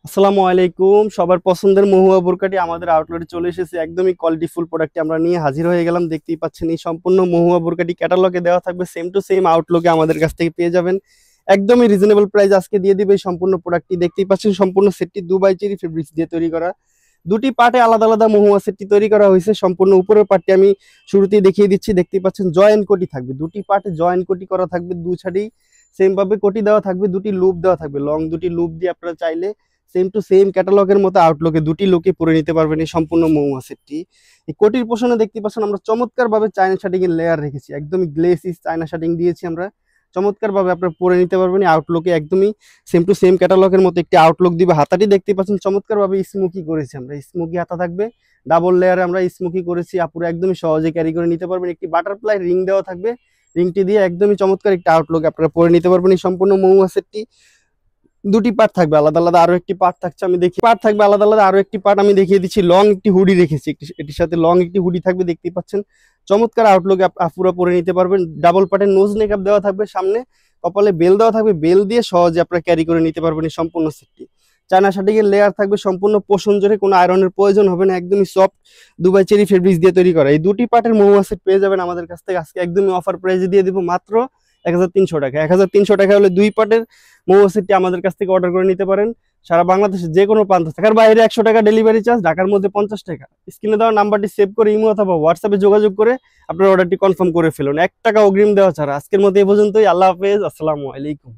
আসসালামু আলাইকুম। সবার পছন্দের মহুয়া বোরকাটি আমাদের আউটলেটে চলে এসেছে। একদমই কোয়ালিটি ফুল প্রোডাক্টটি আমরা নিয়ে হাজির হয়ে গেলাম। দেখতেই পাচ্ছেন এই সম্পূর্ণ মহুয়া বোরকাটি ক্যাটালগে দেওয়া থাকবে, সেম টু সেম আউটলুকে আমাদের কাছ থেকে পেয়ে যাবেন। একদমই রিজনেবল প্রাইস আজকে দিয়ে দিবে এই সম্পূর্ণ প্রোডাক্টটি। দেখতেই পাচ্ছেন সম্পূর্ণ সেটটি দুবাই চেরি ফেব্রিক্স দিয়ে তৈরি করা। দুটি পার্টে আলাদা আলাদা মহুয়া সেটটি তৈরি করা হয়েছে। সম্পূর্ণ উপরের পার্টটি আমি শুরুতেই দেখিয়ে দিচ্ছি। দেখতেই পাচ্ছেন জয়েন্ট কোটি থাকবে, দুটি পার্টে জয়েন্ট কোটি করা থাকবে, দু ছাড়েই সেম ভাবে কোটি দেওয়া থাকবে, দুটি লুপ দেওয়া থাকবে, লং দুটি লুপ দিয়ে আপনারা চাইলে সেম টু সেম ক্যাটালগের মতো আউটলুকে দুটি লুকে পরে নিতে পারবেন এই সম্পূর্ণ মহুয়া সেটটি। এই কোটির পোষণে দেখতে পাচ্ছেন আমরা চমৎকার ভাবে চায়না শাটিং এর লেয়ার রেখেছি, একদমই গ্লেসি চায়না শাটিং দিয়েছি আমরা। চমৎকার ভাবে আপনারা পরে নিতে পারবেন এই আউটলুকে, একদমই সেম টু সেম ক্যাটালগের মতো একটি আউটলুক দিবে। হাতাটি দেখতে পাচ্ছেন চমৎকার ভাবে স্মোকি করেছি আমরা, স্মোকি হাতা থাকবে, ডাবল লেয়ারে আমরা স্মোকি করেছি। আপুরা একদমই সহজে ক্যারি করে নিতে পারবেন। একটি বাটারফ্লাই রিং দেওয়া থাকবে, রিংটি দিয়ে একদমই চমৎকার একটা আউটলুক আপনারা পরে নিতে পারবেন এই সম্পূর্ণ মহুয়া সেটটি। দুটি পার্ট থাকবে আলাদা আলাদা, আরো একটি পার্ট থাকছে আমি দেখি পার্ট থাকবে আলাদা আলাদা, আরো একটি পার্ট আমি দেখিয়ে দিচ্ছি। লং একটি হুডি রেখেছি, এটির সাথে লং একটি হুডি থাকবে, দেখতেই পাচ্ছেন চমৎকার আউটলুক আপুরা পরে নিতে পারবেন। ডাবল পার্টের নোজ মেকআপ দেওয়া থাকবে, সামনে কপালে বেল দেওয়া থাকবে, বেল দিয়ে সহজে আপনারা ক্যারি করে নিতে পারবেন এই সম্পূর্ণ সেটটি। চায়না শাটিং এর লেয়ার থাকবে সম্পূর্ণ পোষণ জোরে, কোনো আয়রনের প্রয়োজন হবে না, একদমই সফট দুবাই চেরি ফেব্রিক্স দিয়ে তৈরি করা। এই দুটি পার্টের মহুয়া সেট পেয়ে যাবেন আমাদের কাছ থেকে আজকে একদমই অফার প্রাইসে দিয়ে দিব মাত্র 1300 টাকা। 1300 টাকা হলে দুই পার্টের মহুয়া সেটটি আমাদের কাছ থেকে অর্ডার করে নিতে পারেন। সারা বাংলাদেশে যে কোনো প্রান্ত, ঢাকার বাইরে 100 টাকা ডেলিভারি চার্জ, ঢাকার মধ্যে 50 টাকা। স্ক্রিনে দেওয়া নাম্বারটি সেভ করে ইমো অথবা হোয়াটসঅ্যাপে যোগাযোগ করে আপনার অর্ডারটি কনফার্ম করে ফেলুন, 1 টাকা অগ্রিম দেওয়া ছাড়া। আজকের মতো এই পর্যন্তই। আল্লাহ হাফেজ, আসসালামু আলাইকুম।